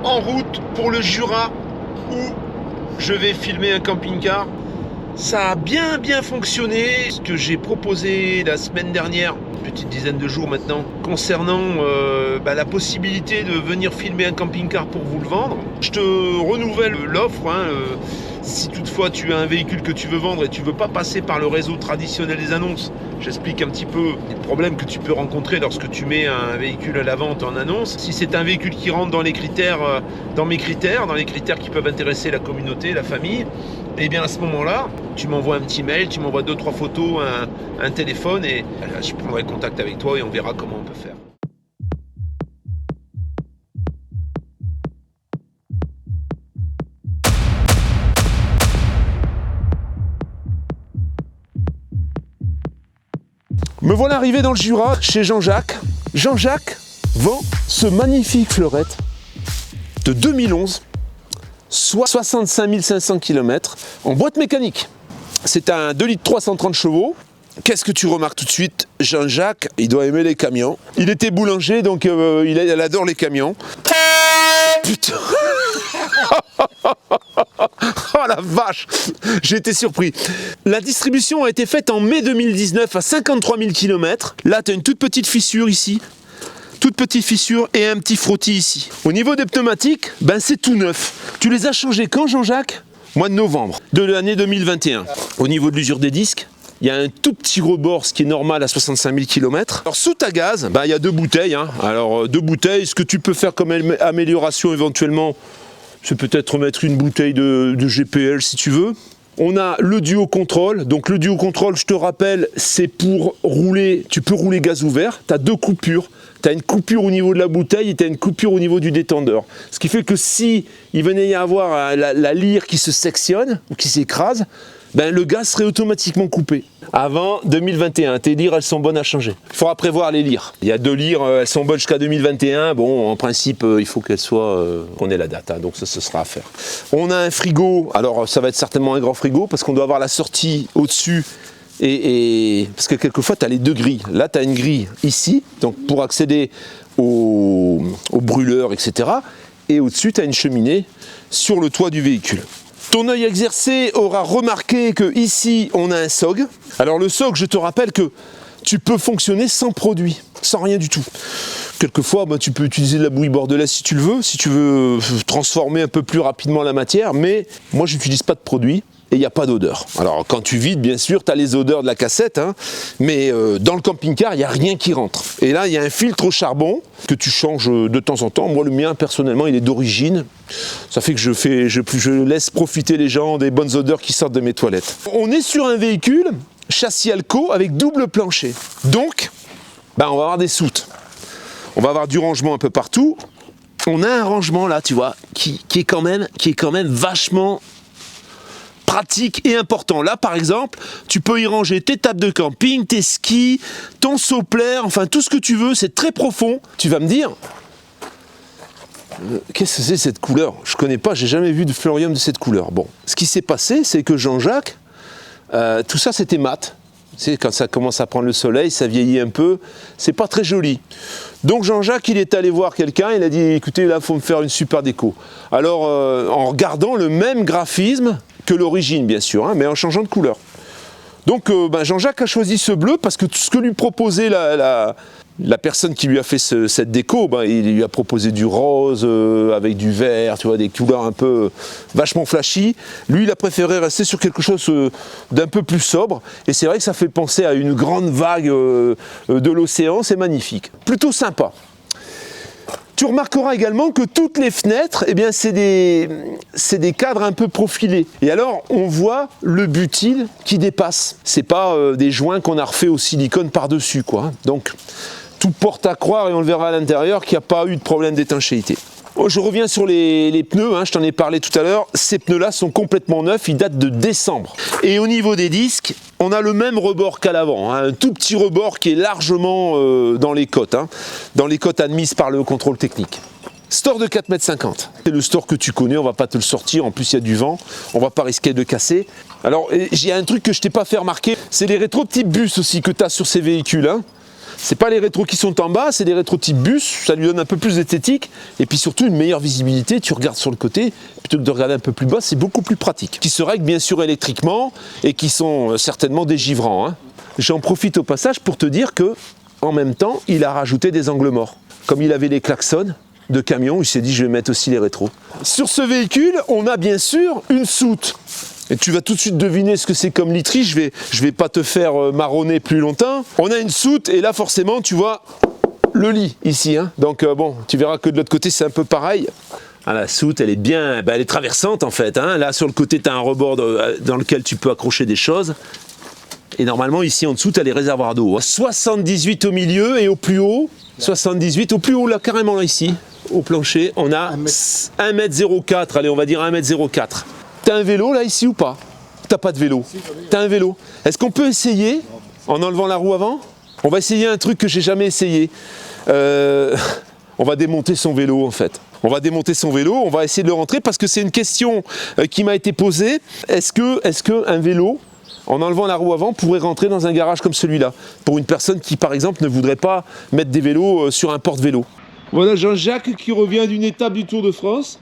en route pour le Jura où je vais filmer un camping-car. Ça a bien fonctionné. Ce que j'ai proposé la semaine dernière, une petite dizaine de jours maintenant, concernant la possibilité de venir filmer un camping-car pour vous le vendre. Je te renouvelle l'offre. Si toutefois tu as un véhicule que tu veux vendre et tu ne veux pas passer par le réseau traditionnel des annonces, j'explique un petit peu les problèmes que tu peux rencontrer lorsque tu mets un véhicule à la vente en annonce. Si c'est un véhicule qui rentre dans les critères, dans les critères qui peuvent intéresser la communauté, la famille, et bien à ce moment-là, tu m'envoies un petit mail, tu m'envoies 2-3 photos, un téléphone et je prendrai contact avec toi et on verra comment on peut faire. Me voilà arrivé dans le Jura, chez Jean-Jacques. Jean-Jacques vend ce magnifique fleurette de 2011, soit 65 500 km, en boîte mécanique. C'est un 2 litres 330 chevaux. Qu'est-ce que tu remarques tout de suite? Jean-Jacques, il doit aimer les camions. Il était boulanger, donc il adore les camions. Putain. Oh la vache, j'ai été surpris. La distribution a été faite en mai 2019 à 53 000 km. Là, tu as une toute petite fissure ici. Toute petite fissure et un petit frottis ici. Au niveau des pneumatiques, c'est tout neuf. Tu les as changés quand, Jean-Jacques? Mois de novembre de l'année 2021. Au niveau de l'usure des disques, il y a un tout petit rebord, ce qui est normal à 65 000 km. Alors sous ta gaz, il y a 2 bouteilles. Alors 2 bouteilles, ce que tu peux faire comme amélioration éventuellement, c'est peut-être remettre une bouteille de GPL si tu veux. On a le duo contrôle. Donc le duo contrôle, je te rappelle, c'est pour rouler, tu peux rouler gaz ouvert. Tu as 2 coupures. Tu as une coupure au niveau de la bouteille et tu as une coupure au niveau du détendeur. Ce qui fait que si il venait y avoir la lyre qui se sectionne ou qui s'écrase, le gaz serait automatiquement coupé. Avant 2021, tes lyres, elles sont bonnes à changer. Il faudra prévoir les lyres. Il y a 2 lyres, elles sont bonnes jusqu'à 2021. Bon, en principe, il faut qu'elles soient... qu'on ait la date, donc ça, ce sera à faire. On a un frigo. Alors, ça va être certainement un grand frigo parce qu'on doit avoir la sortie au-dessus. Parce que quelquefois, tu as les 2 grilles. Là, tu as une grille ici, donc pour accéder au brûleur, etc. Et au-dessus, tu as une cheminée sur le toit du véhicule. Ton œil exercé aura remarqué que ici on a un SOG. Alors le SOG, je te rappelle que tu peux fonctionner sans produit, sans rien du tout. Quelquefois, tu peux utiliser de la bouillie bordelaise si tu le veux, si tu veux transformer un peu plus rapidement la matière, mais moi j'utilise pas de produit. Et il n'y a pas d'odeur. Alors quand tu vides, bien sûr, tu as les odeurs de la cassette, mais dans le camping-car, il n'y a rien qui rentre. Et là, il y a un filtre au charbon que tu changes de temps en temps. Moi, le mien, personnellement, il est d'origine. Ça fait que je laisse profiter les gens des bonnes odeurs qui sortent de mes toilettes. On est sur un véhicule châssis Alco avec double plancher. Donc, on va avoir des soutes. On va avoir du rangement un peu partout. On a un rangement là, tu vois, qui est quand même vachement pratique et important. Là, par exemple, tu peux y ranger tes tables de camping, tes skis, ton soplaire, enfin tout ce que tu veux, c'est très profond. Tu vas me dire, qu'est-ce que c'est cette couleur? Je connais pas, j'ai jamais vu de fleurium de cette couleur. Bon, ce qui s'est passé, c'est que Jean-Jacques, tout ça c'était mat. C'est quand ça commence à prendre le soleil, ça vieillit un peu, c'est pas très joli. Donc Jean-Jacques, il est allé voir quelqu'un, il a dit, écoutez, là, il faut me faire une super déco. Alors, en regardant le même graphisme que l'origine, bien sûr, mais en changeant de couleur. Donc, Jean-Jacques a choisi ce bleu parce que tout ce que lui proposait la personne qui lui a fait cette déco, il lui a proposé du rose avec du vert, tu vois, des couleurs un peu vachement flashy. Lui, il a préféré rester sur quelque chose d'un peu plus sobre. Et c'est vrai que ça fait penser à une grande vague de l'océan, c'est magnifique. Plutôt sympa. Tu remarqueras également que toutes les fenêtres, c'est des cadres un peu profilés. Et alors, on voit le butyl qui dépasse. C'est pas des joints qu'on a refait au silicone par-dessus, quoi. Donc, tout porte à croire, et on le verra à l'intérieur, qu'il n'y a pas eu de problème d'étanchéité. Je reviens sur les pneus, je t'en ai parlé tout à l'heure. Ces pneus-là sont complètement neufs, ils datent de décembre. Et au niveau des disques, on a le même rebord qu'à l'avant, un tout petit rebord qui est largement dans les cotes, dans les cotes admises par le contrôle technique. Store de 4,50 m. C'est le store que tu connais, on va pas te le sortir, en plus il y a du vent, on va pas risquer de casser. Alors, il y a un truc que je t'ai pas fait remarquer, c'est les rétro type bus aussi que tu as sur ces véhicules. C'est pas les rétros qui sont en bas, c'est des rétros type bus, ça lui donne un peu plus d'esthétique et puis surtout une meilleure visibilité. Tu regardes sur le côté plutôt que de regarder un peu plus bas, c'est beaucoup plus pratique. Qui se règlent bien sûr électriquement et qui sont certainement dégivrants, hein. J'en profite au passage pour te dire que en même temps, il a rajouté des angles morts. Comme il avait les klaxons de camion, il s'est dit je vais mettre aussi les rétros. Sur ce véhicule, on a bien sûr une soute. Et tu vas tout de suite deviner ce que c'est comme literie, je vais pas te faire marronner plus longtemps. On a une soute et là forcément tu vois le lit ici, hein. Donc bon, tu verras que de l'autre côté c'est un peu pareil. Ah, la soute elle est bien, elle est traversante en fait, hein. Là sur le côté tu as un rebord dans lequel tu peux accrocher des choses. Et normalement ici en dessous tu as les réservoirs d'eau, hein. 78 au milieu et au plus haut, 78 au plus haut là carrément là ici, au plancher, on a 1,04 m, allez on va dire 1,04 m. T'as un vélo là ici ou pas? T'as pas de vélo? T'as un vélo? Est-ce qu'on peut essayer en enlevant la roue avant? On va essayer un truc que j'ai jamais essayé. On va démonter son vélo en fait. On va démonter son vélo, on va essayer de le rentrer parce que c'est une question qui m'a été posée. Est-ce que un vélo, en enlevant la roue avant, pourrait rentrer dans un garage comme celui-là? Pour une personne qui par exemple ne voudrait pas mettre des vélos sur un porte-vélo. Voilà Jean-Jacques qui revient d'une étape du Tour de France.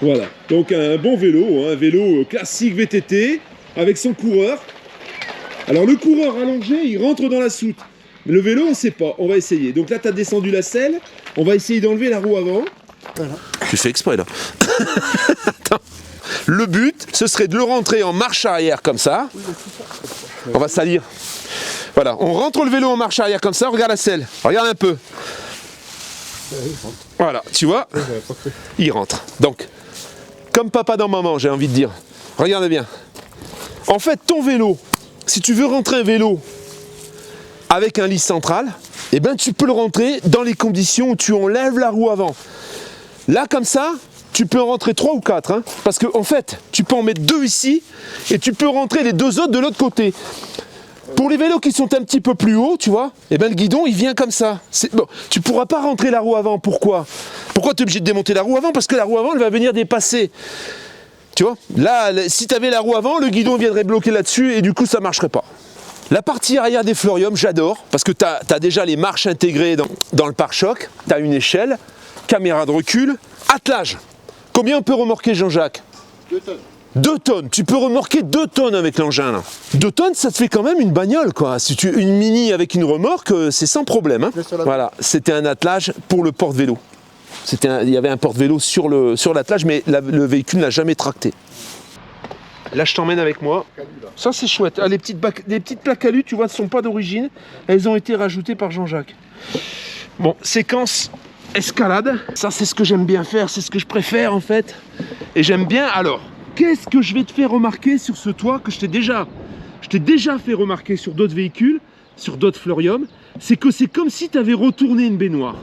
Voilà, donc un bon vélo, un vélo classique VTT avec son coureur. Alors le coureur allongé, il rentre dans la soute. Mais le vélo, on ne sait pas, on va essayer. Donc là, tu as descendu la selle, on va essayer d'enlever la roue avant. Voilà. Tu fais exprès là. Attends. Le but, ce serait de le rentrer en marche arrière comme ça. On va salir. Voilà, on rentre le vélo en marche arrière comme ça, regarde la selle, regarde un peu. Voilà, tu vois, il rentre. Donc, comme papa dans maman, j'ai envie de dire. Regarde bien. En fait, ton vélo, si tu veux rentrer un vélo avec un lit central, eh ben, tu peux le rentrer dans les conditions où tu enlèves la roue avant. Là, comme ça, tu peux en rentrer 3 ou 4. Hein, parce qu'en fait, tu peux en mettre 2 ici et tu peux rentrer les 2 autres de l'autre côté. Pour les vélos qui sont un petit peu plus hauts, tu vois, eh ben le guidon il vient comme ça. Bon, tu ne pourras pas rentrer la roue avant. Pourquoi tu es obligé de démonter la roue avant? Parce que la roue avant elle va venir dépasser. Tu vois, là, si tu avais la roue avant, le guidon viendrait bloquer là-dessus et du coup ça ne marcherait pas. La partie arrière des Fleurium, j'adore, parce que tu as déjà les marches intégrées dans le pare-choc, tu as une échelle, caméra de recul, attelage. Combien on peut remorquer Jean-Jacques? 2 tonnes. 2 tonnes, tu peux remorquer 2 tonnes avec l'engin là. 2 tonnes, ça te fait quand même une bagnole quoi. Si tu une mini avec une remorque, c'est sans problème. Hein. Voilà, c'était un attelage pour le porte-vélo. Il y avait un porte-vélo sur l'attelage, mais le véhicule n'a jamais tracté. Là, je t'emmène avec moi. Ça, c'est chouette. Ah, les petites plaques alu, tu vois, ne sont pas d'origine. Elles ont été rajoutées par Jean-Jacques. Bon, séquence escalade. Ça, c'est ce que j'aime bien faire, c'est ce que je préfère en fait. Et j'aime bien alors. Qu'est-ce que je vais te faire remarquer sur ce toit que je t'ai déjà fait remarquer sur d'autres véhicules, sur d'autres Fleurium, c'est que c'est comme si tu avais retourné une baignoire.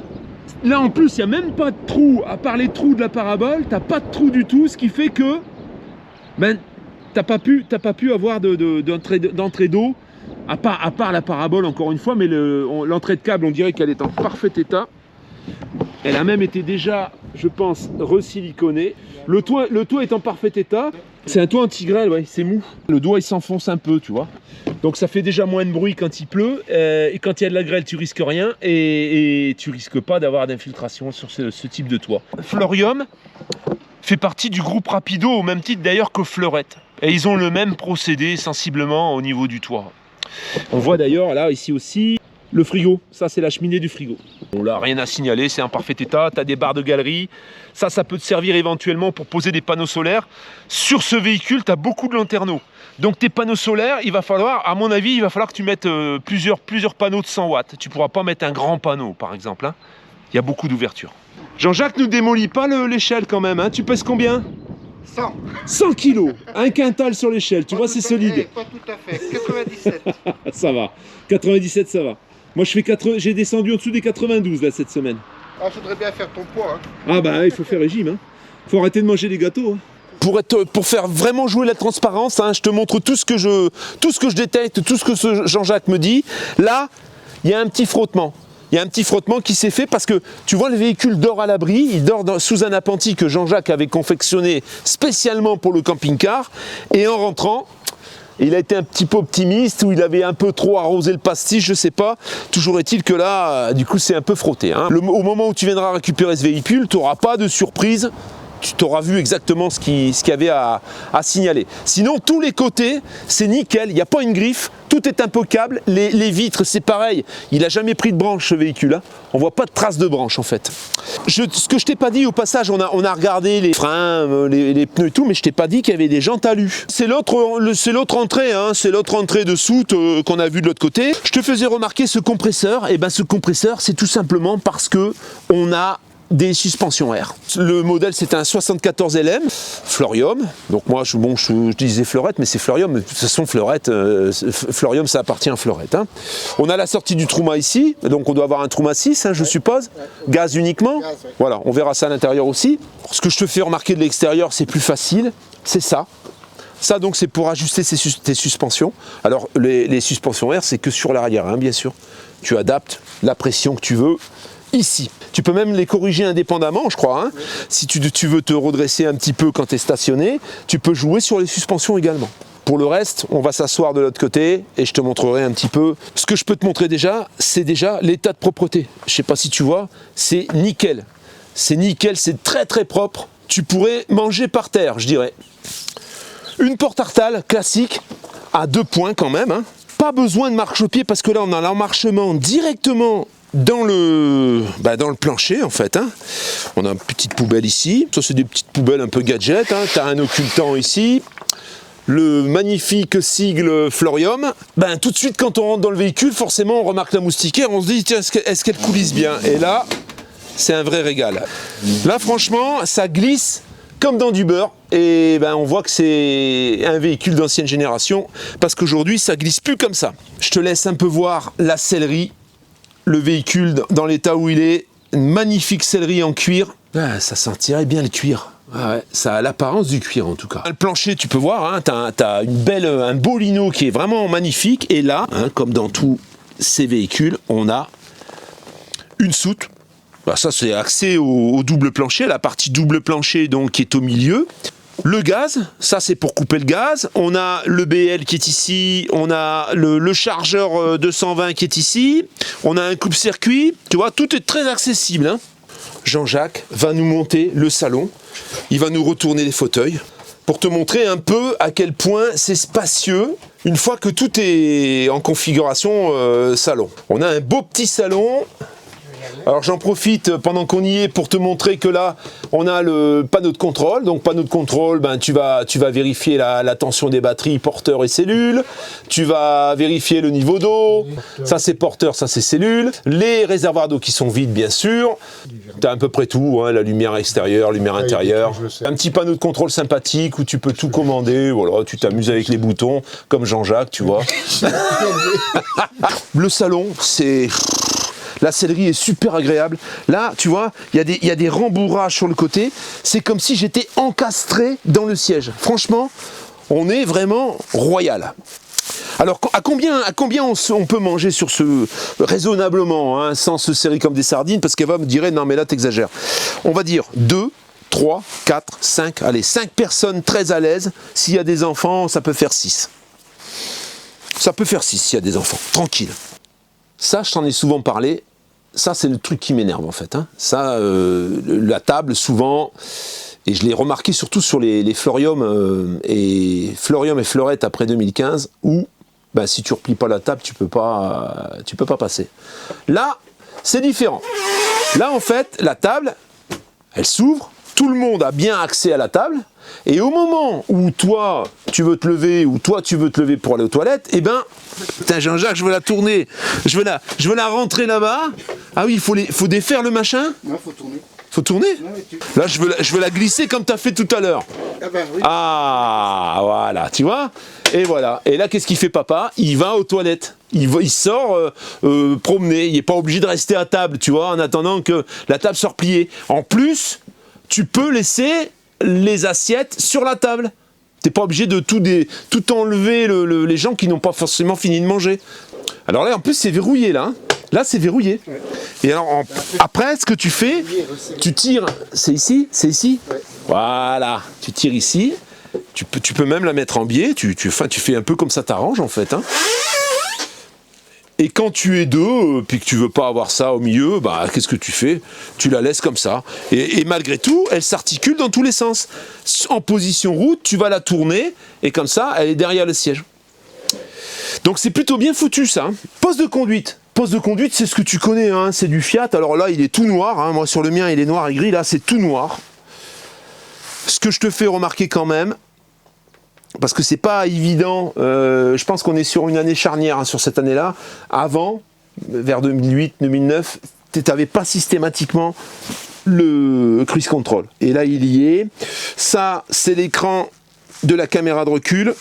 Là en plus, il n'y a même pas de trou, à part les trous de la parabole, tu n'as pas de trou du tout, ce qui fait que ben, tu n'as pas pu avoir d'entrée d'eau, à part la parabole encore une fois, mais l'entrée de câble, on dirait qu'elle est en parfait état. Elle a même été déjà, je pense, resiliconée. Le toit est en parfait état. C'est un toit anti-grêle, ouais, c'est mou. Le doigt il s'enfonce un peu, tu vois. Donc ça fait déjà moins de bruit quand il pleut. Et quand il y a de la grêle, tu risques rien. Et tu risques pas d'avoir d'infiltration sur ce type de toit. Fleurium fait partie du groupe Rapido, au même titre d'ailleurs que Fleurette. Et ils ont le même procédé sensiblement au niveau du toit. On voit d'ailleurs là, ici aussi, le frigo. Ça, c'est la cheminée du frigo. Bon, là, rien à signaler, c'est en parfait état. Tu as des barres de galerie. Ça peut te servir éventuellement pour poser des panneaux solaires. Sur ce véhicule, tu as beaucoup de lanterneaux. Donc, tes panneaux solaires, il va falloir, à mon avis, il va falloir que tu mettes plusieurs panneaux de 100 watts. Tu ne pourras pas mettre un grand panneau, par exemple. Hein. Il y a beaucoup d'ouverture. Jean-Jacques ne démolit pas l'échelle quand même. Hein. Tu pèses combien? 100. 100 kilos. Un quintal sur l'échelle. Tu vois, c'est solide. Pas tout à fait. 97. Ça va. 97, ça va. Moi, j'ai descendu en dessous des 92 là cette semaine. Ah, je voudrais bien faire ton poids. Hein. Ah bah, il faut faire régime. Hein. Faut arrêter de manger des gâteaux. Hein. Pour faire vraiment jouer la transparence, hein, je te montre tout ce que je détecte, tout ce que Jean-Jacques me dit. Là, il y a un petit frottement. Il y a un petit frottement qui s'est fait parce que tu vois le véhicule dort à l'abri, il dort sous un appentis que Jean-Jacques avait confectionné spécialement pour le camping-car et en rentrant, Et il a été un petit peu optimiste, ou il avait un peu trop arrosé le pastis, je sais pas. Toujours est-il que là, du coup, c'est un peu frotté. Hein. Au moment où tu viendras récupérer ce véhicule, tu n'auras pas de surprise. Tu t'auras vu exactement ce qu'il y avait à signaler. Sinon, tous les côtés, c'est nickel, il n'y a pas une griffe, tout est impeccable. Les vitres, c'est pareil, il n'a jamais pris de branche ce véhicule. Hein. On ne voit pas de traces de branche en fait. Ce que je t'ai pas dit au passage, on a regardé les freins, les pneus et tout, mais je t'ai pas dit qu'il y avait des jantes alu. C'est l'autre entrée, hein, c'est l'autre entrée de soute qu'on a vu de l'autre côté. Je te faisais remarquer ce compresseur, et ben ce compresseur, c'est tout simplement parce que on a des suspensions air. Le modèle c'est un 74 LM Florium, donc moi je disais Fleurette mais c'est Florium, de toute façon Fleurette, Florium ça appartient à Fleurette. Hein. On a la sortie du Truma ici, donc on doit avoir un Truma 6 hein, je suppose, gaz uniquement, gaz, ouais. Voilà, on verra ça à l'intérieur aussi. Ce que je te fais remarquer de l'extérieur c'est plus facile, c'est ça. Ça donc c'est pour ajuster tes suspensions. Alors les suspensions air c'est que sur l'arrière hein, bien sûr, tu adaptes la pression que tu veux ici. Tu peux même les corriger indépendamment, je crois. Hein. Oui. Si tu veux te redresser un petit peu quand tu es stationné, tu peux jouer sur les suspensions également. Pour le reste, on va s'asseoir de l'autre côté et je te montrerai un petit peu. Ce que je peux te montrer déjà, c'est déjà l'état de propreté. Je ne sais pas si tu vois, c'est nickel. C'est nickel, c'est très très propre. Tu pourrais manger par terre, je dirais. Une porte Artal classique, à 2 points quand même. Hein. Pas besoin de marche-pied parce que là, on a l'emmarchement directement dans le plancher en fait. Hein. On a une petite poubelle ici. Ça c'est des petites poubelles un peu gadget. Hein. Tu as un occultant ici. Le magnifique sigle Florium. Tout de suite quand on rentre dans le véhicule, forcément on remarque la moustiquaire. On se dit tiens, est-ce qu'elle coulisse bien? Et là, c'est un vrai régal. Là franchement, ça glisse comme dans du beurre. Et on voit que c'est un véhicule d'ancienne génération. Parce qu'aujourd'hui, ça glisse plus comme ça. Je te laisse un peu voir la sellerie. Le véhicule dans l'état où il est, une magnifique sellerie en cuir. Ça sentirait bien le cuir. Ouais, ça a l'apparence du cuir en tout cas. Le plancher, tu peux voir, hein, t'as un beau lino qui est vraiment magnifique. Et là, hein, comme dans tous ces véhicules, on a une soute. Ça c'est accès au double plancher, la partie double plancher donc qui est au milieu. Le gaz, ça c'est pour couper le gaz. On a le BL qui est ici, on a le chargeur 220 qui est ici, on a un coupe-circuit, tu vois, tout est très accessible. Hein. Jean-Jacques va nous monter le salon, il va nous retourner les fauteuils pour te montrer un peu à quel point c'est spacieux une fois que tout est en configuration salon. On a un beau petit salon. Alors j'en profite pendant qu'on y est pour te montrer que là on a le panneau de contrôle. Donc panneau de contrôle, tu vas vérifier la tension des batteries, porteurs et cellules. Tu vas vérifier le niveau d'eau. Ça c'est porteur, ça c'est cellule. Les réservoirs d'eau qui sont vides bien sûr. Tu as à peu près tout, hein, la lumière extérieure, lumière intérieure. Un petit panneau de contrôle sympathique où tu peux tout commander. Voilà, tu t'amuses avec les boutons comme Jean-Jacques, tu vois. Le salon, c'est... La sellerie est super agréable. Là, tu vois, il y a des rembourrages sur le côté. C'est comme si j'étais encastré dans le siège. Franchement, on est vraiment royal. Alors, à combien on peut manger sur ce raisonnablement, hein, sans se serrer comme des sardines, parce qu'elle va me dire, non mais là t'exagères. On va dire 2, 3, 4, 5, allez, 5 personnes très à l'aise. S'il y a des enfants, ça peut faire 6. Ça peut faire 6 s'il y a des enfants, tranquille. Ça, je t'en ai souvent parlé. Ça, c'est le truc qui m'énerve en fait. Hein. Ça, la table, souvent, et je l'ai remarqué surtout sur les Florium et Fleurette après 2015, où si tu replies pas la table, tu peux pas passer. Là, c'est différent. Là, en fait, la table, elle s'ouvre, tout le monde a bien accès à la table, et au moment où toi, tu veux te lever, ou toi, tu veux te lever pour aller aux toilettes, putain Jean-Jacques, je veux la tourner, je veux la rentrer là-bas. Ah oui, il faut défaire le machin. Non, faut tourner. Faut tourner. Là, je veux la glisser comme tu as fait tout à l'heure. Oui. Ah, voilà, tu vois. Et voilà. Et là, qu'est-ce qu'il fait papa? Il va aux toilettes. Il sort promener. Il n'est pas obligé de rester à table, tu vois, en attendant que la table soit repliée. En plus, tu peux laisser les assiettes sur la table. T'es pas obligé de tout enlever les gens qui n'ont pas forcément fini de manger. Alors là, en plus, c'est verrouillé, là. Hein. Là, c'est verrouillé. Ouais. Et alors, après, ce que tu fais, tu tires. C'est ici? C'est ici? Ouais. Voilà. Tu tires ici. Tu peux même la mettre en biais, tu fais un peu comme ça t'arrange en fait. Hein. Et quand tu es deux, puis que tu veux pas avoir ça au milieu, bah qu'est-ce que tu fais? Tu la laisses comme ça. Et malgré tout, elle s'articule dans tous les sens. En position route, tu vas la tourner, et comme ça, elle est derrière le siège. Donc c'est plutôt bien foutu ça. Hein. Poste de conduite. Poste de conduite, c'est ce que tu connais, hein, c'est du Fiat. Alors là, il est tout noir. Hein. Moi, sur le mien, il est noir et gris. Là, c'est tout noir. Ce que je te fais remarquer quand même, parce que c'est pas évident, je pense qu'on est sur une année charnière hein, sur cette année-là. Avant, vers 2008-2009, tu n'avais pas systématiquement le cruise control. Et là, il y est. Ça, c'est l'écran de la caméra de recul,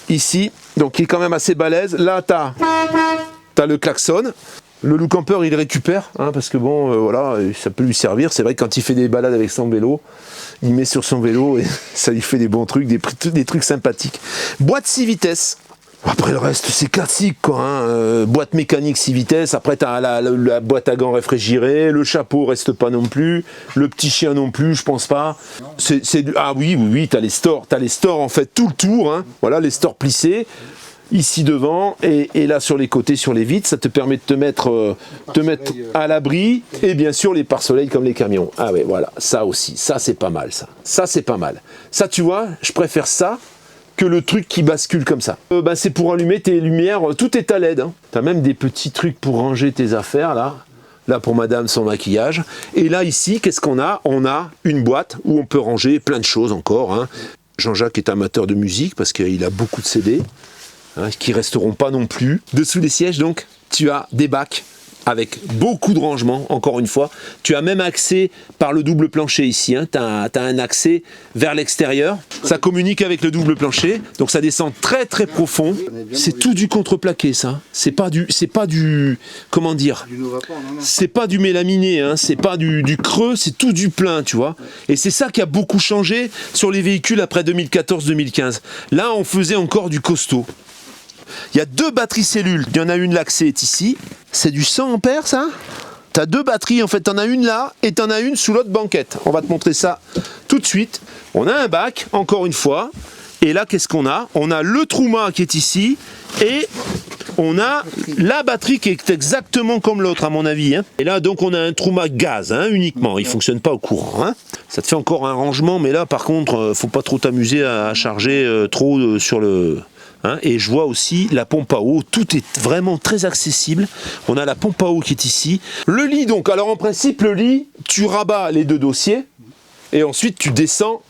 ici. Donc, il est quand même assez balèze. Là, tu as le klaxon. Le Loup Camper, il récupère, hein, parce que bon, voilà, ça peut lui servir. C'est vrai que quand il fait des balades avec son vélo, il met sur son vélo et ça lui fait des bons trucs, des trucs sympathiques. Boîte 6 vitesses. Après le reste, c'est classique, quoi. Hein. Boîte mécanique 6 vitesses. Après, tu as la boîte à gants réfrigérée. Le chapeau reste pas non plus. Le petit chien non plus, je pense pas. Ah oui, tu as les stores. Tu as les stores, en fait, tout le tour. Hein. Voilà, les stores plissés. Ici devant et là sur les côtés, sur les vitres, ça te permet de te mettre à l'abri et bien sûr les pare-soleil comme les camions. Ah ouais, voilà, ça aussi, ça c'est pas mal ça. Ça c'est pas mal. Ça tu vois, je préfère ça que le truc qui bascule comme ça. C'est pour allumer tes lumières, tout est à LED. Hein. Tu as même des petits trucs pour ranger tes affaires là. Là pour madame son maquillage. Et là ici, qu'est-ce qu'on a? On a une boîte où on peut ranger plein de choses encore. Hein. Jean-Jacques est amateur de musique parce qu'il a beaucoup de CD. Hein, qui resteront pas non plus. Dessous des sièges, donc, tu as des bacs avec beaucoup de rangements, encore une fois. Tu as même accès par le double plancher ici. Hein. Tu as un accès vers l'extérieur. Ça communique avec le double plancher, donc ça descend très très profond. C'est tout du contreplaqué, ça. C'est pas du, comment dire, c'est pas du mélaminé, hein. C'est pas du creux, c'est tout du plein, tu vois. Et c'est ça qui a beaucoup changé sur les véhicules après 2014-2015. Là, on faisait encore du costaud. Il y a 2 batteries cellules. Il y en a une, l'accès est ici. C'est du 100 ampères, ça? Tu as 2 batteries, en fait. Tu en as une là et tu en as une sous l'autre banquette. On va te montrer ça tout de suite. On a un bac, encore une fois. Et là, qu'est-ce qu'on a? On a le Truma qui est ici et on a la batterie qui est exactement comme l'autre, à mon avis. Hein. Et là, donc, on a un Truma gaz, hein, uniquement. Il ne fonctionne pas au courant. Hein. Ça te fait encore un rangement, mais là, par contre, faut pas trop t'amuser à charger trop sur le... Hein, et je vois aussi la pompe à eau, tout est vraiment très accessible. On a la pompe à eau qui est ici. Le lit donc, alors en principe le lit, tu rabats les 2 dossiers et ensuite tu descends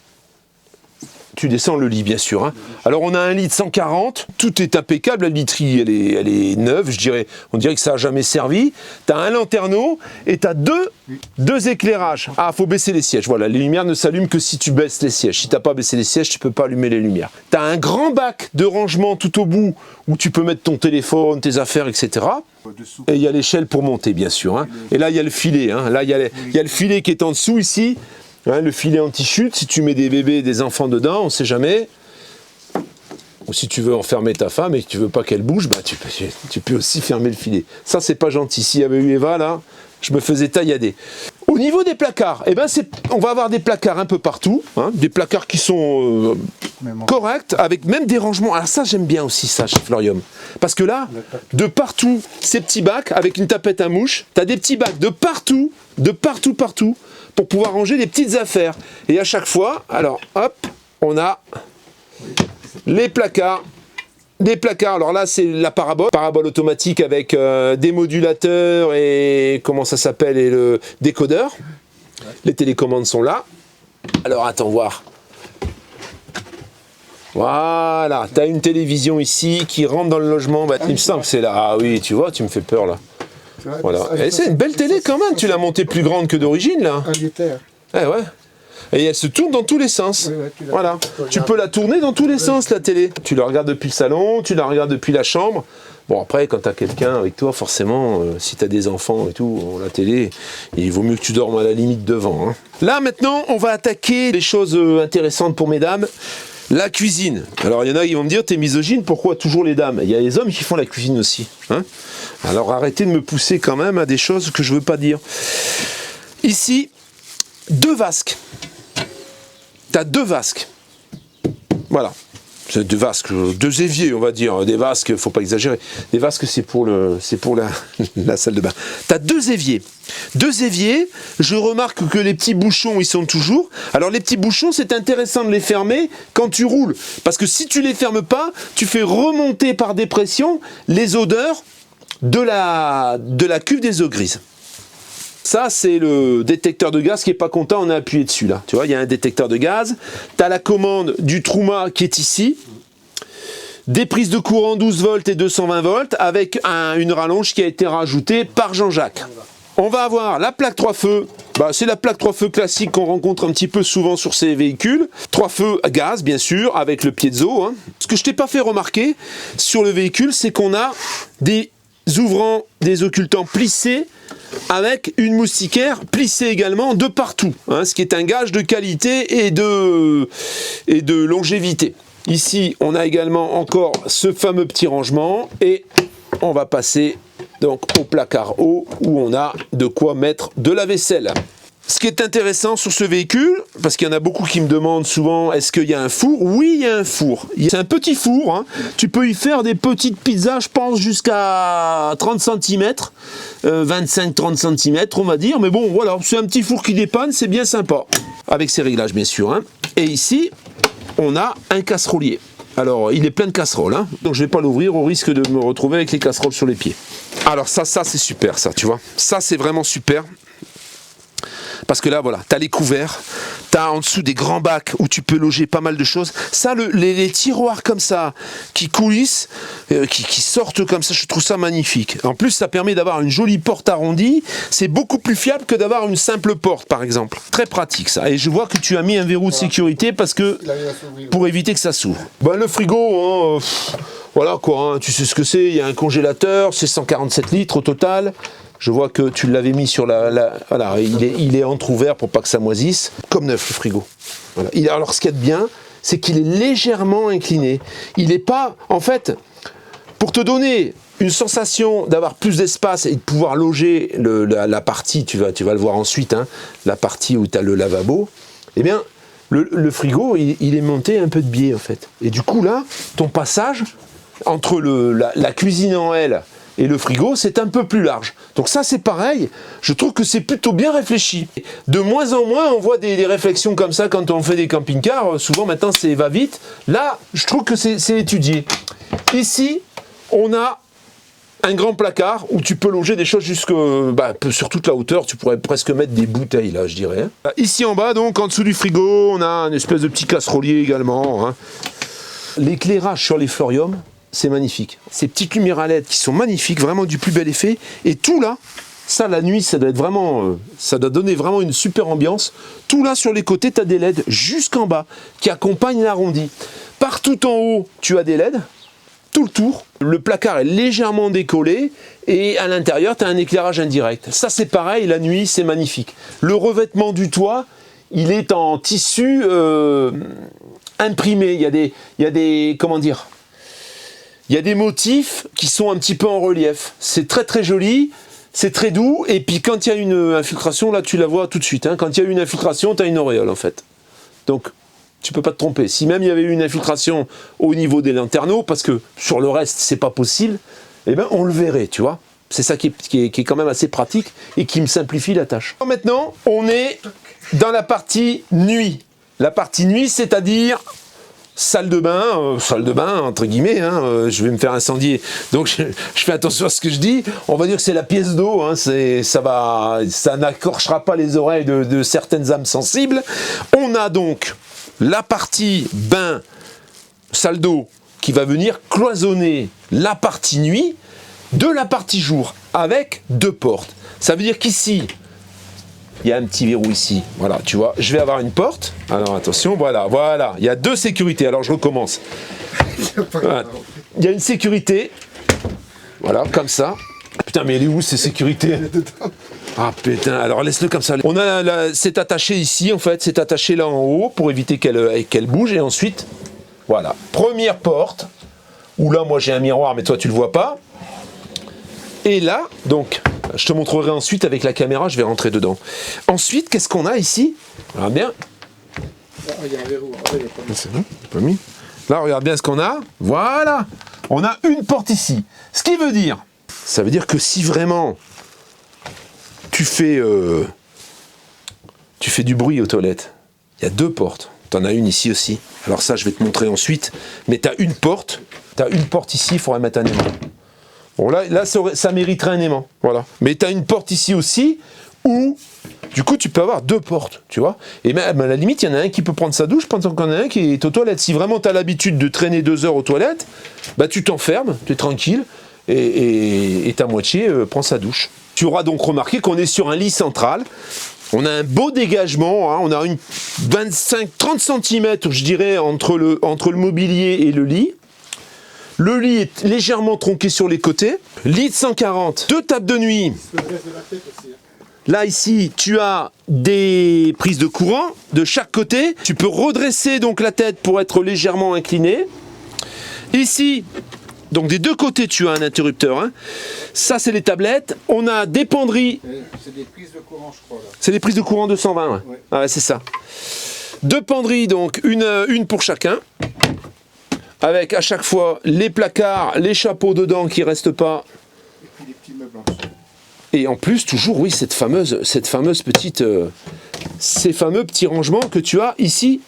le lit bien sûr. Hein. Alors on a un lit de 140, tout est impeccable, la literie elle est neuve, je dirais, on dirait que ça n'a jamais servi. Tu as un lanterneau et tu as deux éclairages. Ah, faut baisser les sièges, voilà, les lumières ne s'allument que si tu baisses les sièges. Si tu n'as pas baissé les sièges, tu peux pas allumer les lumières. Tu as un grand bac de rangement tout au bout où tu peux mettre ton téléphone, tes affaires, etc. Et il y a l'échelle pour monter bien sûr. Hein. Et là il y a le filet, hein. Là il y a le filet qui est en dessous ici. Hein, le filet anti-chute, si tu mets des bébés et des enfants dedans, on ne sait jamais. Ou si tu veux enfermer ta femme et que tu veux pas qu'elle bouge, bah tu peux aussi fermer le filet. Ça, c'est pas gentil. S'il y avait eu Eva, là, je me faisais taillader. Au niveau des placards, eh ben on va avoir des placards un peu partout. Hein, des placards qui sont corrects, avec même des rangements. Alors ça, j'aime bien aussi ça chez Florium. Parce que là, de partout, ces petits bacs, avec une tapette à mouche, tu as des petits bacs de partout, pour pouvoir ranger des petites affaires. Et à chaque fois, alors hop, on a les placards. Des placards, alors là c'est la parabole automatique avec des modulateurs et comment ça s'appelle, et le décodeur. Les télécommandes sont là. Alors attends voir. Voilà, tu as une télévision ici qui rentre dans le logement. Bah, il me semble que c'est là. Ah oui, tu vois, tu me fais peur là. Voilà. Et c'est une belle télé quand même, tu l'as montée plus grande que d'origine là. Eh ouais. Et elle se tourne dans tous les sens. Voilà. Tu peux la tourner dans tous les sens la télé. Tu la regardes depuis le salon, tu la regardes depuis la chambre. Bon après quand tu as quelqu'un avec toi, forcément, si tu as des enfants et tout, la télé, il vaut mieux que tu dormes à la limite devant. Hein. Là maintenant, on va attaquer des choses intéressantes pour mesdames. La cuisine. Alors il y en a qui vont me dire, t'es misogyne, pourquoi toujours les dames? Il y a les hommes qui font la cuisine aussi. Hein, alors arrêtez de me pousser quand même à des choses que je veux pas dire. Ici, 2 vasques. T'as 2 vasques. Voilà. C'est deux vasques, deux éviers, on va dire. Des vasques, faut pas exagérer. Des vasques, c'est pour la salle de bain. Tu as deux éviers. Deux éviers, je remarque que les petits bouchons, ils sont toujours. Alors, les petits bouchons, c'est intéressant de les fermer quand tu roules. Parce que si tu les fermes pas, tu fais remonter par dépression les odeurs de la cuve des eaux grises. Ça, c'est le détecteur de gaz qui est pas content, on a appuyé dessus là. Tu vois, il y a un détecteur de gaz. Tu as la commande du Truma qui est ici. Des prises de courant 12 volts et 220 volts avec une rallonge qui a été rajoutée par Jean-Jacques. On va avoir la plaque 3 feux. Bah, c'est la plaque 3 feux classique qu'on rencontre un petit peu souvent sur ces véhicules. 3 feux à gaz, bien sûr, avec le piezo. Hein. Ce que je t'ai pas fait remarquer sur le véhicule, c'est qu'on a des ouvrants, des occultants plissés avec une moustiquaire plissée également de partout, hein, ce qui est un gage de qualité et de longévité. Ici, on a également encore ce fameux petit rangement et on va passer donc au placard haut où on a de quoi mettre de la vaisselle. Ce qui est intéressant sur ce véhicule, parce qu'il y en a beaucoup qui me demandent souvent, est-ce qu'il y a un four? Oui, il y a un four. C'est un petit four, hein. Tu peux y faire des petites pizzas, je pense, jusqu'à 30 cm, 25-30 cm, on va dire. Mais bon, voilà, c'est un petit four qui dépanne, c'est bien sympa. Avec ses réglages, bien sûr. Hein. Et ici, on a un casserolier. Alors, il est plein de casseroles, hein. Donc je ne vais pas l'ouvrir au risque de me retrouver avec les casseroles sur les pieds. Alors ça c'est super, ça, tu vois. Ça, c'est vraiment super. Parce que là, voilà, tu as les couverts, tu as en dessous des grands bacs où tu peux loger pas mal de choses. Ça, les tiroirs comme ça, qui coulissent, qui sortent comme ça, je trouve ça magnifique. En plus, ça permet d'avoir une jolie porte arrondie. C'est beaucoup plus fiable que d'avoir une simple porte, par exemple. Très pratique, ça. Et je vois que tu as mis un verrou de sécurité parce que pour éviter que ça s'ouvre. Ben, le frigo, hein, voilà quoi, hein, tu sais ce que c'est. Il y a un congélateur, c'est 147 litres au total. Je vois que tu l'avais mis sur voilà, il est entrouvert pour pas que ça moisisse. Comme neuf, le frigo. Voilà. Alors, ce qu'il y a de bien, c'est qu'il est légèrement incliné. Il n'est pas... En fait, pour te donner une sensation d'avoir plus d'espace et de pouvoir loger la partie, tu vas le voir ensuite, hein, la partie où tu as le lavabo, eh bien, le frigo, il est monté un peu de biais, en fait. Et du coup, là, ton passage entre la cuisine en L et le frigo, c'est un peu plus large. Donc ça, c'est pareil. Je trouve que c'est plutôt bien réfléchi. De moins en moins, on voit des réflexions comme ça quand on fait des camping-cars. Souvent, maintenant, c'est va-vite. Là, je trouve que c'est étudié. Ici, on a un grand placard où tu peux loger des choses sur toute la hauteur. Tu pourrais presque mettre des bouteilles, là, je dirais. Ici, en bas, donc, en dessous du frigo, on a une espèce de petit casserolier également. Hein. L'éclairage sur les Florium, c'est magnifique. Ces petites lumières à LED qui sont magnifiques, vraiment du plus bel effet. Et tout là, ça la nuit, ça doit être vraiment, ça doit donner vraiment une super ambiance. Tout là sur les côtés, tu as des LED jusqu'en bas qui accompagnent l'arrondi. Partout en haut, tu as des LED, tout le tour. Le placard est légèrement décollé et à l'intérieur, tu as un éclairage indirect. Ça, c'est pareil, la nuit, c'est magnifique. Le revêtement du toit, il est en tissu imprimé. Il y a des comment dire, il y a des motifs qui sont un petit peu en relief. C'est très très joli, c'est très doux. Et puis quand il y a une infiltration, là tu la vois tout de suite. Hein. Quand il y a une infiltration, tu as une auréole en fait. Donc tu peux pas te tromper. Si même il y avait eu une infiltration au niveau des lanterneaux, parce que sur le reste c'est pas possible, eh ben on le verrait, tu vois. C'est ça qui est quand même assez pratique et qui me simplifie la tâche. Maintenant, on est dans la partie nuit. La partie nuit, c'est-à-dire salle de bain entre guillemets, hein, je vais me faire incendier, donc je fais attention à ce que je dis. On va dire que c'est la pièce d'eau, hein, ça n'accorchera pas les oreilles de certaines âmes sensibles. On a donc la partie bain, salle d'eau, qui va venir cloisonner la partie nuit de la partie jour, avec deux portes. Ça veut dire qu'ici, il y a un petit verrou ici, voilà, tu vois, je vais avoir une porte, alors attention, voilà, il y a deux sécurités, alors je recommence. Voilà. Il y a une sécurité, voilà, comme ça. Putain, mais elle est où ces sécurités? Ah putain, alors laisse-le comme ça. On a c'est attaché ici, en fait, c'est attaché là en haut pour éviter qu'elle bouge, et ensuite, voilà, première porte, où là, moi j'ai un miroir, mais toi tu le vois pas. Et là, donc, je te montrerai ensuite avec la caméra, je vais rentrer dedans. Ensuite, qu'est-ce qu'on a ici? Ah bien, il y a un verrou. Ah, il y a pas mis. C'est bon, j'ai pas mis. Là, regarde bien ce qu'on a. Voilà. On a une porte ici. Ce qui veut dire, ça veut dire que si vraiment tu fais du bruit aux toilettes, il y a 2 portes. T'en as une ici aussi. Alors ça, je vais te montrer ensuite. Mais t'as une porte ici, il faudrait mettre un aimant. Bon, là ça mériterait un aimant. Voilà. Mais t'as une porte ici aussi où, du coup, tu peux avoir 2 portes, tu vois. Et même à la limite, il y en a un qui peut prendre sa douche pendant qu'il y en a un qui est aux toilettes. Si vraiment t'as l'habitude de traîner 2 heures aux toilettes, bah tu t'enfermes, tu es tranquille, et ta moitié prend sa douche. Tu auras donc remarqué qu'on est sur un lit central. On a un beau dégagement, hein, on a une 25-30 cm, je dirais, entre le mobilier et le lit. Le lit est légèrement tronqué sur les côtés. Lit de 140, 2 tables de nuit. Là, ici, tu as des prises de courant de chaque côté. Tu peux redresser donc la tête pour être légèrement incliné. Ici, donc des 2 côtés, tu as un interrupteur. Hein. Ça, c'est les tablettes. On a des penderies. C'est des prises de courant, je crois. Là. C'est des prises de courant 220. Ouais. Ouais. Ah, ouais, c'est ça. 2 penderies, donc une pour chacun. Avec à chaque fois les placards, les chapeaux dedans qui ne restent pas. Et puis des petits meubles en dessous. Et en plus, toujours, oui, cette fameuse petite... ces fameux petits rangements que tu as ici,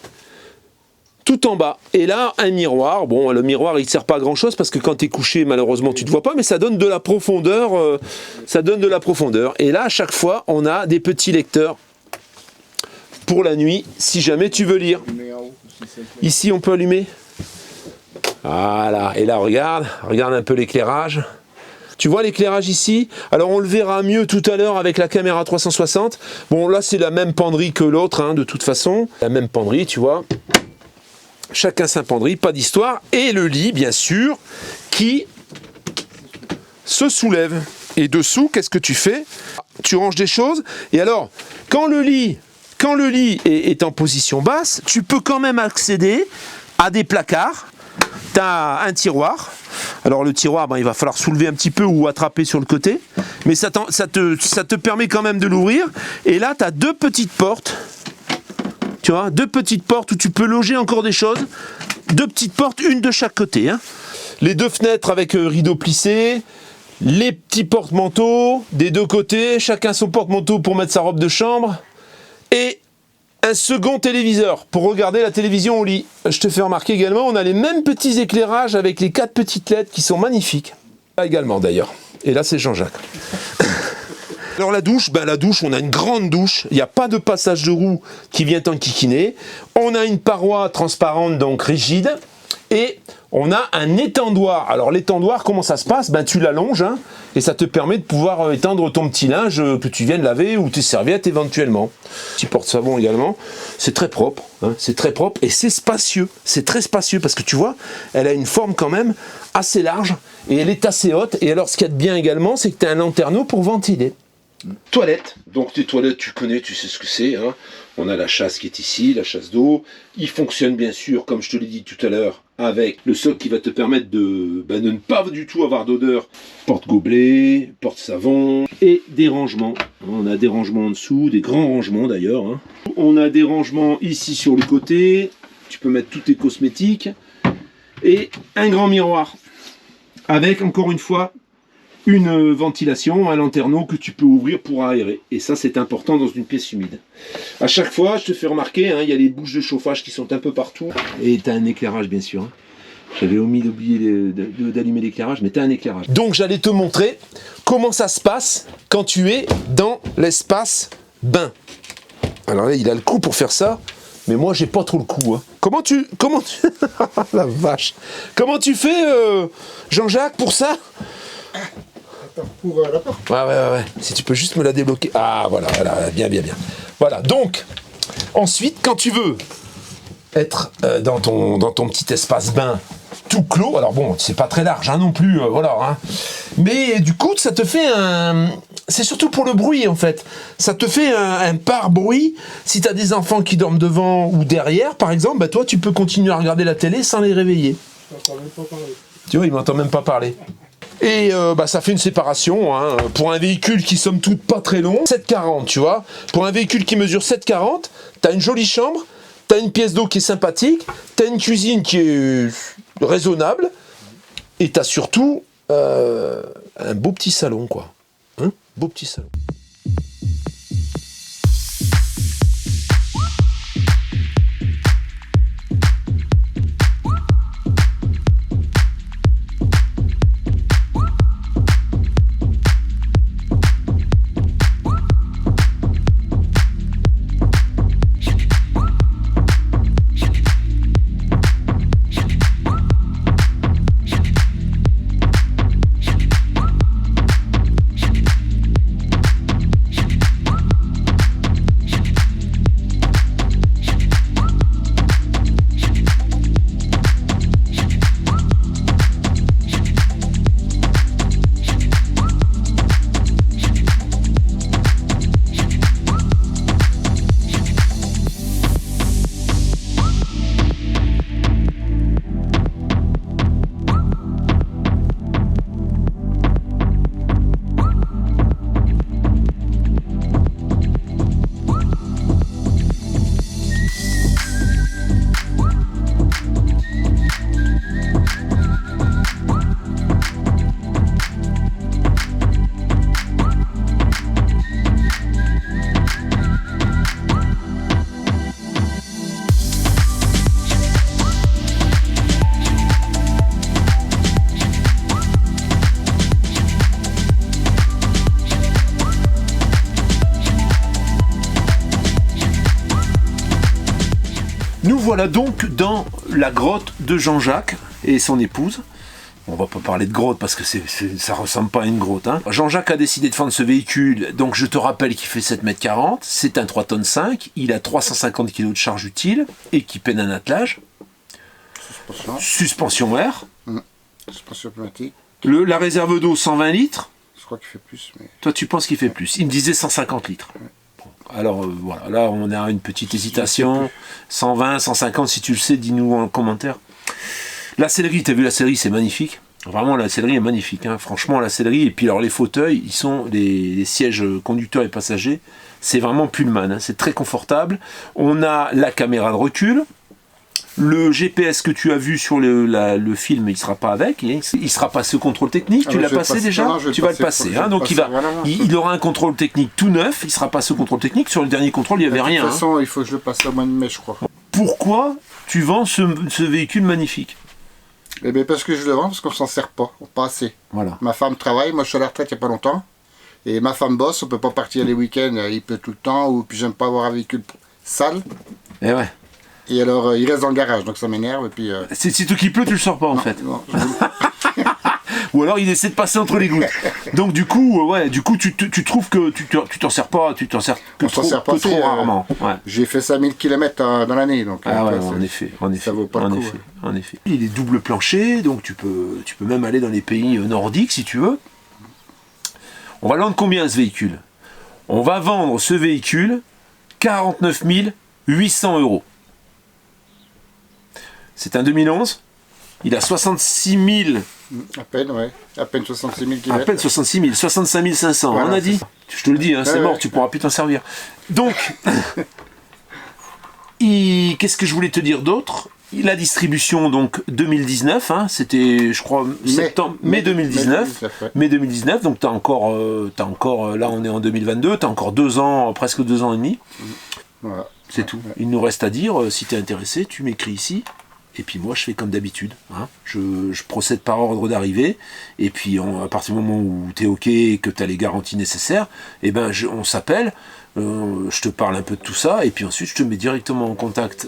tout en bas. Et là, un miroir. Bon, le miroir, il ne sert pas à grand-chose parce que quand tu es couché, malheureusement, tu ne te vois pas, mais ça donne de la profondeur. Ça donne de la profondeur. Et là, à chaque fois, on a des petits lecteurs pour la nuit, si jamais tu veux lire. Ici, on peut allumer. Voilà. Et là, regarde un peu l'éclairage. Tu vois l'éclairage ici? Alors on le verra mieux tout à l'heure avec la caméra 360. Bon, là c'est la même penderie que l'autre, hein, de toute façon. La même penderie, tu vois. Chacun sa penderie, pas d'histoire. Et le lit, bien sûr, qui se soulève. Et dessous, qu'est-ce que tu fais? Tu ranges des choses. Et alors, quand le lit est en position basse, tu peux quand même accéder à des placards. Tu as un tiroir. Alors le tiroir, ben, il va falloir soulever un petit peu ou attraper sur le côté. Mais ça te permet quand même de l'ouvrir. Et là, tu as 2 petites portes. Tu vois, 2 petites portes où tu peux loger encore des choses. 2 petites portes, une de chaque côté. Hein. Les 2 fenêtres avec rideaux plissés. Les petits porte-manteaux des 2 côtés. Chacun son porte-manteau pour mettre sa robe de chambre. Et un second téléviseur pour regarder la télévision au lit. Je te fais remarquer également, on a les mêmes petits éclairages avec les 4 petites LED qui sont magnifiques. Là également d'ailleurs. Et là c'est Jean-Jacques. Alors la douche, on a une grande douche. Il n'y a pas de passage de roue qui vient enquiquiner. On a une paroi transparente, donc rigide. Et on a un étendoir. Alors l'étendoir, comment ça se passe? Ben, tu l'allonges, hein, et ça te permet de pouvoir étendre ton petit linge que tu viens de laver ou tes serviettes éventuellement. Petit porte-savon également. C'est très propre. Hein, c'est très propre et c'est spacieux. C'est très spacieux parce que tu vois, elle a une forme quand même assez large et elle est assez haute. Et alors ce qu'il y a de bien également, c'est que tu as un lanterneau pour ventiler. Toilettes. Donc tes toilettes, tu connais, tu sais ce que c'est. Hein. On a la chasse qui est ici, la chasse d'eau. Il fonctionne bien sûr, comme je te l'ai dit tout à l'heure, avec le socle qui va te permettre de ne pas du tout avoir d'odeur. Porte-gobelet, porte-savon et des rangements. On a des rangements en dessous, des grands rangements d'ailleurs. Hein. On a des rangements ici sur le côté. Tu peux mettre tous tes cosmétiques. Et un grand miroir. Avec, encore une fois, une ventilation, un lanterneau que tu peux ouvrir pour aérer. Et ça, c'est important dans une pièce humide. À chaque fois, je te fais remarquer, hein, il y a les bouches de chauffage qui sont un peu partout. Et tu as un éclairage, bien sûr. Hein. J'avais omis d'allumer l'éclairage, mais tu as un éclairage. Donc, j'allais te montrer comment ça se passe quand tu es dans l'espace bain. Alors là, il a le coup pour faire ça, mais moi, j'ai pas trop le coup. Hein. Comment tu... La vache. Comment tu fais, Jean-Jacques, pour ça? Pour la porte. Ouais. Si tu peux juste me la débloquer. Ah, voilà, bien. Voilà, donc, ensuite, quand tu veux être dans ton petit espace bain tout clos, alors bon, c'est pas très large hein, non plus, voilà. Hein. Mais du coup, ça te fait un... C'est surtout pour le bruit, en fait. Ça te fait un pare-bruit. Si tu as des enfants qui dorment devant ou derrière, par exemple, bah, toi, tu peux continuer à regarder la télé sans les réveiller. Je m'entends même pas parler. Tu vois, il m'entend même pas parler. Et ça fait une séparation hein, pour un véhicule qui somme toute pas très long. 7,40 tu vois. Pour un véhicule qui mesure 7,40, t'as une jolie chambre, T'as une pièce d'eau qui est sympathique, t'as une cuisine qui est raisonnable, et t'as surtout un beau petit salon, quoi. Hein? Beau petit salon. Nous voilà donc dans la grotte de Jean-Jacques et son épouse. On va pas parler de grotte parce que ça ressemble pas à une grotte. Hein. Jean-Jacques a décidé de vendre ce véhicule, donc je te rappelle qu'il fait 7,40 m, c'est un 3,5 tonnes, il a 350 kg de charge utile, équipé d'un attelage, suspension air, suspension pneumatique. La réserve d'eau 120 litres. Je crois qu'il fait plus. Mais... Toi tu penses qu'il fait plus, il me disait 150 litres. Ouais. Alors voilà, là on a une petite hésitation, 120, 150, si tu le sais, dis-nous en commentaire. La sellerie, t'as vu la sellerie, c'est magnifique. Vraiment la sellerie est magnifique, hein. Franchement la sellerie, et puis alors les fauteuils, ils sont les sièges conducteurs et passagers, c'est vraiment Pullman, hein. C'est très confortable. On a la caméra de recul. Le GPS que tu as vu sur le film, il ne sera pas avec, il sera passé au contrôle technique. Tu l'as passé déjà? Tu vas le passer. Hein, donc il aura un contrôle technique tout neuf, il sera passé au contrôle technique. Sur le dernier contrôle, il n'y avait rien. De toute façon, il faut que je le passe au mois de mai, je crois. Pourquoi tu vends ce véhicule magnifique? Eh bien parce que je le vends, parce qu'on ne s'en sert pas assez. Voilà. Ma femme travaille, moi je suis à la retraite il n'y a pas longtemps. Et ma femme bosse, on ne peut pas partir les week-ends, il pleut tout le temps, ou puis j'aime pas avoir un véhicule sale. Et ouais. Et alors, il reste dans le garage, donc ça m'énerve. Et puis. C'est tout qui pleut, tu le sors pas en fait. Non, Ou alors il essaie de passer entre les gouttes. Donc du coup, tu trouves que tu t'en sers pas, tu t'en sers que trop rarement. Ouais. J'ai fait 5000 km dans l'année, donc. Ah ouais, en effet. Ça vaut pas le coup. En effet. Il est double plancher, donc tu peux même aller dans les pays nordiques si tu veux. On va vendre combien ce véhicule? On va vendre ce véhicule 49 800 €. C'est un 2011. Il a 66 000. À peine, ouais. À peine 66 000 km. À peine 66 000. 65 500. Voilà, on a dit. Ça. Je te le dis, hein, c'est mort, tu pourras plus t'en servir. Donc, qu'est-ce que je voulais te dire d'autre? La distribution, donc 2019, hein, c'était, je crois, mai 2019. Mai 2019, donc t'as encore, là on est en 2022, t'as encore 2 ans, presque 2 ans et demi. Voilà. C'est tout. Il nous reste à dire, si tu es intéressé, tu m'écris ici. Et puis moi, je fais comme d'habitude. Hein. Je procède par ordre d'arrivée. Et puis, à partir du moment où tu es OK et que tu as les garanties nécessaires, eh ben, on s'appelle. Je te parle un peu de tout ça. Et puis ensuite, je te mets directement en contact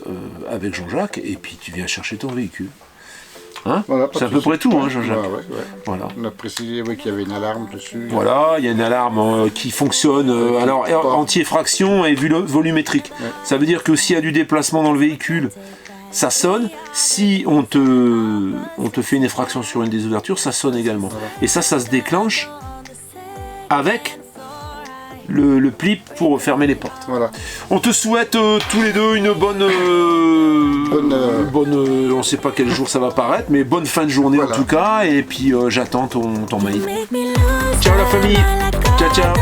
avec Jean-Jacques. Et puis, tu viens chercher ton véhicule. Hein, voilà, c'est à peu près tout, hein, Jean-Jacques. Ouais. Voilà. On a précisé qu'il y avait une alarme dessus. Voilà, il y a une alarme qui fonctionne anti-effraction et volumétrique. Ouais. Ça veut dire que s'il y a du déplacement dans le véhicule, ça sonne. Si on te fait une effraction sur une des ouvertures, ça sonne également. Voilà. Et ça se déclenche avec le plip pour fermer les portes. Voilà. On te souhaite tous les deux une bonne on sait pas quel jour ça va paraître, mais bonne fin de journée en tout cas. Et puis j'attends ton mail. Ciao la famille. Ciao ciao.